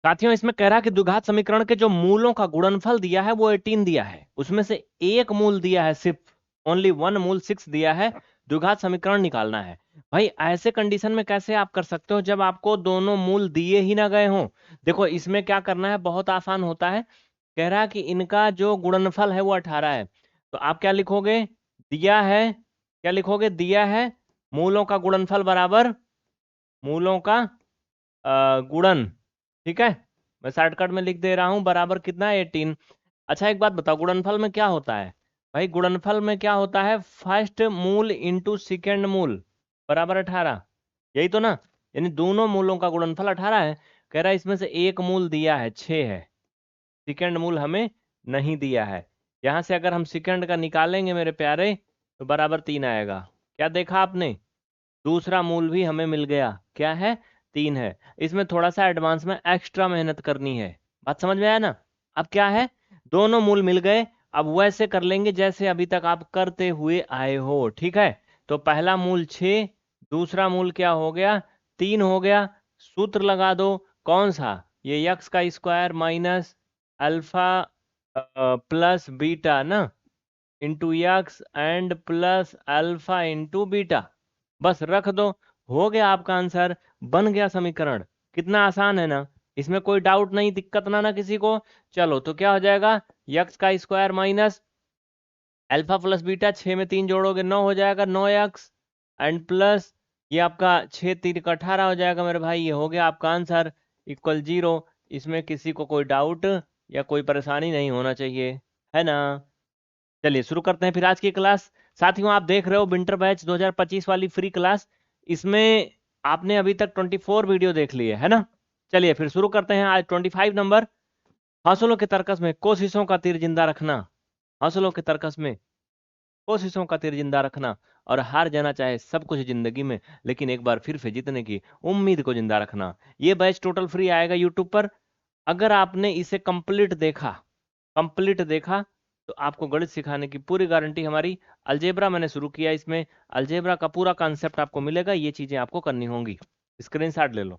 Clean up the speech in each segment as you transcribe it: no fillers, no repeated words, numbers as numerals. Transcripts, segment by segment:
साथियों इसमें कह रहा है कि द्विघात समीकरण के जो मूलों का गुणनफल दिया है वो 18 दिया है, उसमें से एक मूल दिया है, सिर्फ ओनली वन मूल 6 दिया है, द्विघात समीकरण निकालना है। भाई ऐसे कंडीशन में कैसे आप कर सकते हो जब आपको दोनों मूल दिए ही ना गए हों। देखो इसमें क्या करना है, बहुत आसान होता है। कह रहा है कि इनका जो गुणनफल है वो 18 है, तो आप क्या लिखोगे, दिया है, क्या लिखोगे, दिया है मूलों का गुणनफल बराबर मूलों का गुणन। ठीक है, मैं शॉर्टकट में लिख दे रहा हूं, बराबर कितना है 18। अच्छा एक बात बताओ, गुणनफल में क्या होता है। भाई गुणनफल में क्या होता है, फर्स्ट मूल इंटू सेकेंड मूल बराबर 18, यही तो ना। यानी दोनों मूलों का गुणनफल 18 है। कह रहा है इसमें से एक मूल दिया है 6 है, सेकेंड मूल हमें नहीं दिया है। यहां से अगर हम सेकेंड का निकालेंगे मेरे प्यारे तो बराबर 3 आएगा। क्या देखा आपने, दूसरा मूल भी हमें मिल गया, क्या है, 3 है। इसमें थोड़ा सा एडवांस में एक्स्ट्रा मेहनत करनी है, बात समझ में आया ना। अब क्या है, दोनों मूल मिल गए, अब वैसे कर लेंगे जैसे अभी तक आप करते हुए आए हो। ठीक है, तो पहला मूल 6, दूसरा मूल क्या हो गया, 3 हो गया। सूत्र लगा दो, कौन सा, ये यक्स का square minus alpha plus beta ना, into X and plus alpha into beta, बस रख दो, हो गया आपका आंसर, बन गया समीकरण। कितना आसान है ना, इसमें कोई डाउट नहीं, दिक्कत ना किसी को। चलो तो क्या हो जाएगा, यक्स का square minus alpha plus beta, 6 में 3 जोड़ोगे 9 हो जाएगा, 9x एंड प्लस ये आपका 6 3 का 18 हो जाएगा मेरे भाई, ये हो गया आपका आंसर इक्वल 0। इसमें किसी को कोई डाउट या कोई परेशानी नहीं होना चाहिए, है ना। चलिए शुरू करते हैं फिर आज की क्लास। साथियों आप देख रहे हो विंटर बैच 2025 वाली फ्री क्लास, इसमें आपने अभी तक 24 वीडियो देख लिए है ना। चलिए फिर शुरू करते हैं आज 25 नंबर, हौसलों के तर्कस में कोशिशों का तीर जिंदा रखना। हौसलों के तर्कस में कोशिशों का तीर जिंदा रखना, और हार जाना चाहे सब कुछ जिंदगी में, लेकिन एक बार फिर से जीतने की उम्मीद को जिंदा रखना। ये बैच टोटल फ्री आएगा यूट्यूब पर। अगर आपने इसे कंप्लीट देखा तो आपको गणित सिखाने की पूरी गारंटी हमारी। अलजेब्रा मैंने शुरू किया, इसमें अलजेब्रा का पूरा कॉन्सेप्ट आपको मिलेगा, ये चीजें आपको करनी होंगी, स्क्रीनशॉट ले लो।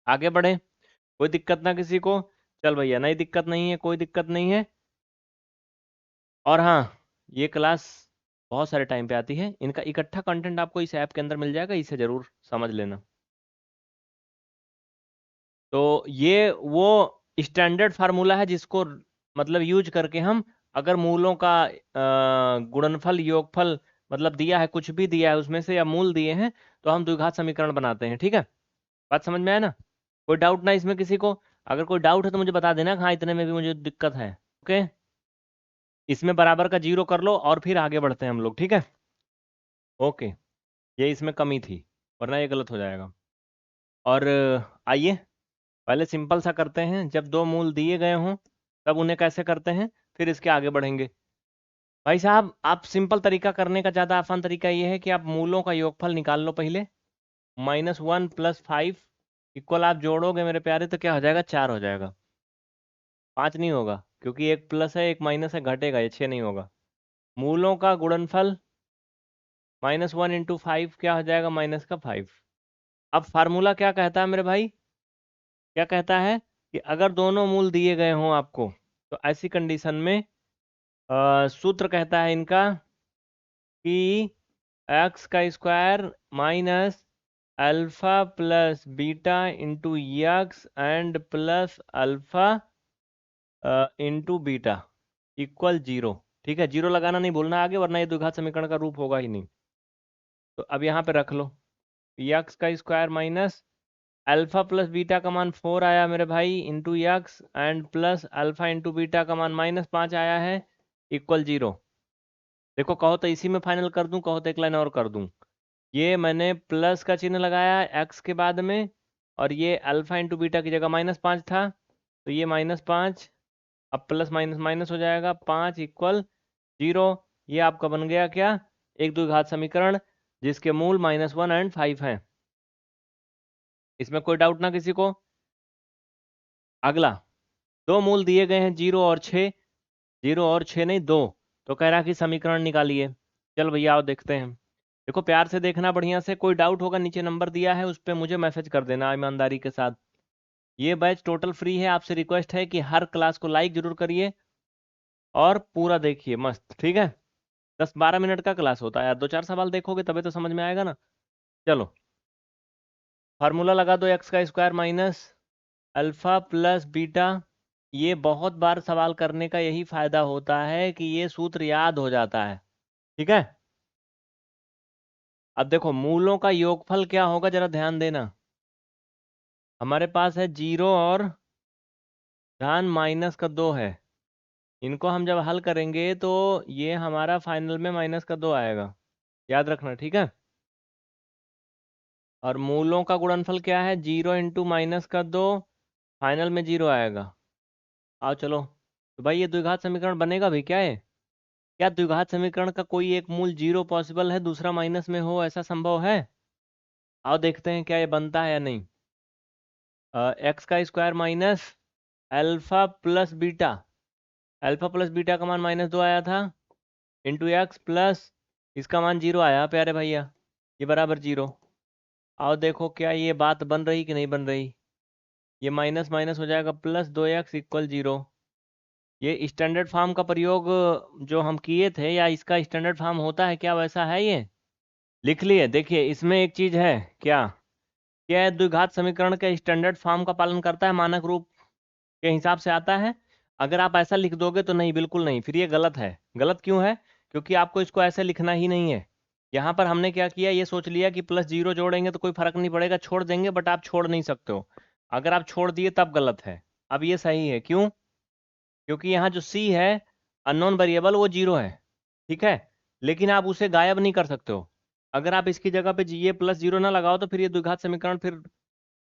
आगे बढ़े, कोई दिक्कत ना किसी को, चल भैया नहीं दिक्कत नहीं है, कोई दिक्कत नहीं है। और हाँ, ये क्लास बहुत सारे टाइम पे आती है, इनका इकट्ठा कंटेंट आपको इस ऐप के अंदर मिल जाएगा, इसे जरूर समझ लेना। तो ये वो स्टैंडर्ड फार्मूला है जिसको मतलब यूज करके हम अगर मूलों का गुणनफल योगफल मतलब दिया है, कुछ भी दिया है उसमें से या मूल दिए हैं, तो हम द्विघात समीकरण बनाते हैं। ठीक है, बात समझ में आया ना, कोई डाउट ना इसमें किसी को। अगर कोई डाउट है तो मुझे बता देना, हाँ इतने में भी मुझे दिक्कत है। ओके, इसमें बराबर का 0 कर लो और फिर आगे बढ़ते हैं हम लोग। ठीक है, ओके, ये इसमें कमी थी, वरना ये गलत हो जाएगा। और आइए पहले सिंपल सा करते हैं, जब दो मूल दिए गए हों तब उन्हें कैसे करते हैं, फिर इसके आगे बढ़ेंगे। भाई साहब आप सिंपल तरीका करने का, ज़्यादा आसान तरीका ये है कि आप मूलों का योगफल निकाल लो पहले। -1 + 5 इक्वल आप जोड़ोगे मेरे प्यारे तो क्या हो जाएगा, 4 हो जाएगा। 5 नहीं होगा क्योंकि एक प्लस है एक माइनस है, घटेगा, ये 6 नहीं होगा। मूलों का गुणनफल -1 × 5 क्या हो जाएगा, -5। अब फार्मूला क्या कहता है मेरे भाई, क्या कहता है कि अगर दोनों मूल दिए गए हों आपको, तो ऐसी कंडीशन में सूत्र कहता है इनका कि x का square minus alpha plus beta into X and plus alpha into beta equal 0। ठीक है, 0 लगाना नहीं भूलना आगे, वरना ये द्विघात समीकरण का रूप होगा ही नहीं। तो अब यहाँ पे रख लो, यक्स का square minus alpha plus beta का मान 4 आया मेरे भाई, into X and plus alpha into beta का मान -5 आया है, इक्वल 0। देखो कहो तो इसी में फाइनल कर दूं, कहो तो एक लाइन और कर दूं। ये मैंने प्लस का चिन्ह लगाया एक्स के बाद में, और ये अल्फा इंटू बीटा की जगह -5 था, तो ये -5, अब प्लस माइनस माइनस हो जाएगा, 5 इक्वल 0। ये आपका बन गया क्या, एक द्विघात समीकरण जिसके मूल -1 एंड 5 हैं। इसमें कोई डाउट ना किसी को। अगला, दो मूल दिए गए हैं 0 और 6, 0 और 6 नहीं 2, तो कह रहा कि समीकरण निकालिए। चल भैया आओ देखते हैं। देखो प्यार से देखना बढ़िया से, कोई डाउट होगा नीचे नंबर दिया है उस पर मुझे मैसेज कर देना ईमानदारी के साथ। ये बैच टोटल फ्री है, आपसे रिक्वेस्ट है कि हर क्लास को लाइक जरूर करिए और पूरा देखिए मस्त, ठीक है। 10-12 मिनट का क्लास होता है यार, 2-4 सवाल देखोगे तभी तो समझ में आएगा ना। चलो, फार्मूला लगा दो, एक्स का square minus alpha plus beta. ये बहुत बार सवाल करने का यही फायदा होता है कि ये सूत्र याद हो जाता है, ठीक है। अब देखो मूलों का योगफल क्या होगा, जरा ध्यान देना। हमारे पास है 0 और ध्यान माइनस का 2 है। इनको हम जब हल करेंगे तो ये हमारा फाइनल में माइनस का 2 आएगा, याद रखना, ठीक है। और मूलों का गुणनफल क्या है, 0 इंटू माइनस का 2, फाइनल में 0 आएगा। आओ चलो, तो भाई ये द्विघात समीकरण बनेगा भी क्या है? क्या द्विघात समीकरण का कोई एक मूल 0 पॉसिबल है, दूसरा माइनस में हो, ऐसा संभव है? आओ देखते हैं क्या ये बनता है या नहीं। एक्स का square minus alpha plus beta, alpha plus beta का मान -2 आया था, इंटू एक्स प्लस इसका मान 0 आया प्यारे भैया, ये बराबर 0। आओ देखो क्या ये बात बन रही कि नहीं बन रही। ये माइनस माइनस हो जाएगा, प्लस 2x इक्वल 0। ये स्टैंडर्ड फॉर्म का प्रयोग जो हम किए थे, या इसका स्टैंडर्ड फॉर्म होता है क्या, वैसा है ये? लिख लिए। देखिए इसमें एक चीज है, क्या क्या द्विघात समीकरण के स्टैंडर्ड फॉर्म का पालन करता है, मानक रूप के हिसाब से आता है। अगर आप ऐसा लिख दोगे तो नहीं, बिल्कुल नहीं, फिर ये गलत है। गलत क्यों है? क्योंकि आपको इसको ऐसे लिखना ही नहीं है। यहाँ पर हमने क्या किया, ये सोच लिया कि +0 जोड़ेंगे तो कोई फर्क नहीं पड़ेगा, छोड़ देंगे, बट आप छोड़ नहीं सकते हो। अगर आप छोड़ दिए तब गलत है। अब ये सही है, क्यों? क्योंकि यहाँ जो सी है अननोन वेरिएबल, वो 0 है, ठीक है। लेकिन आप उसे गायब नहीं कर सकते हो। अगर आप इसकी जगह पे ये +0 ना लगाओ तो फिर ये द्विघात समीकरण फिर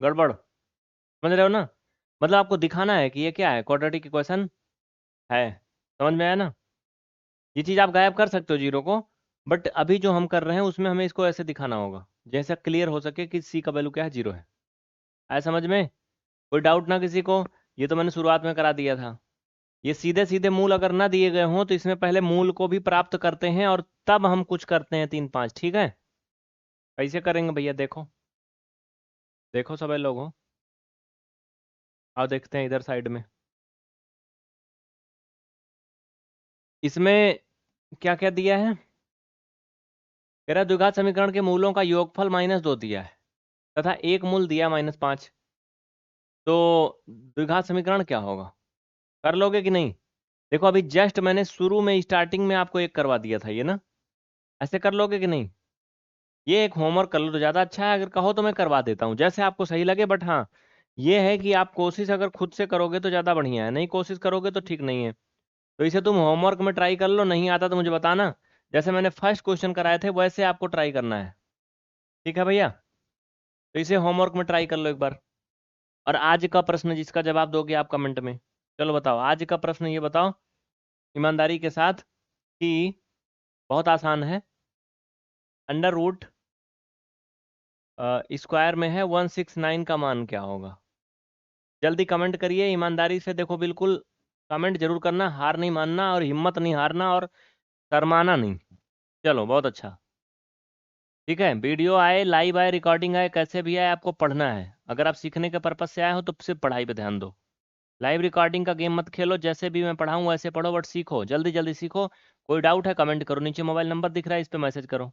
गड़बड़, समझ रहे हो ना। मतलब आपको दिखाना है कि ये क्या है, क्वाड्रेटिक इक्वेशन है। समझ में आया ना। ये चीज़ आप गायब कर सकते हो 0 को, बट अभी जो हम कर रहे हैं उसमें हमें इसको ऐसे दिखाना होगा जैसे क्लियर हो सके कि सी का वैल्यू क्या है, 0 है। आया समझ में? कोई डाउट ना किसी को? ये तो मैंने शुरुआत में करा दिया था। ये सीधे सीधे मूल अगर ना दिए गए हों तो इसमें पहले मूल को भी प्राप्त करते हैं और तब हम कुछ करते हैं 3-5, ठीक है। कैसे करेंगे भैया, देखो देखो सभी लोगों, आओ देखते हैं इधर साइड में। इसमें क्या क्या दिया है? कह रहा है द्विघात समीकरण के मूलों का योगफल -2 दिया है तथा एक मूल दिया -5। तो द्विघात समीकरण क्या होगा, कर लोगे कि नहीं? देखो अभी जस्ट मैंने शुरू में स्टार्टिंग में आपको एक करवा दिया था ये ना, ऐसे कर लोगे कि नहीं? ये एक होमवर्क कर लो तो ज़्यादा अच्छा है, अगर कहो तो मैं करवा देता हूँ जैसे आपको सही लगे, बट हाँ ये है कि आप कोशिश अगर खुद से करोगे तो ज़्यादा बढ़िया है, नहीं कोशिश करोगे तो ठीक नहीं है। तो इसे तुम होमवर्क में ट्राई कर लो, नहीं आता तो मुझे बताना। जैसे मैंने फर्स्ट क्वेश्चन कराए थे वैसे आपको ट्राई करना है, ठीक है भैया। तो इसे होमवर्क में ट्राई कर लो एक बार। और आज का प्रश्न जिसका जवाब दोगे आप कमेंट में। चलो बताओ आज का प्रश्न, ये बताओ ईमानदारी के साथ कि बहुत आसान है। अंडर रूट स्क्वायर में है 169 का मान क्या होगा? जल्दी कमेंट करिए ईमानदारी से, देखो बिल्कुल कमेंट जरूर करना, हार नहीं मानना और हिम्मत नहीं हारना और शर्माना नहीं। चलो बहुत अच्छा, ठीक है। वीडियो आए, लाइव आए, रिकॉर्डिंग आए, कैसे भी आए, आपको पढ़ना है। अगर आप सीखने के पर्पज से आए हो तो सिर्फ पढ़ाई पे ध्यान दो। लाइव रिकॉर्डिंग का गेम मत खेलो, जैसे भी मैं पढ़ाऊँ वैसे पढ़ो, बट सीखो, जल्दी जल्दी सीखो। कोई डाउट है कमेंट करो, नीचे मोबाइल नंबर दिख रहा है, इस पर मैसेज करो।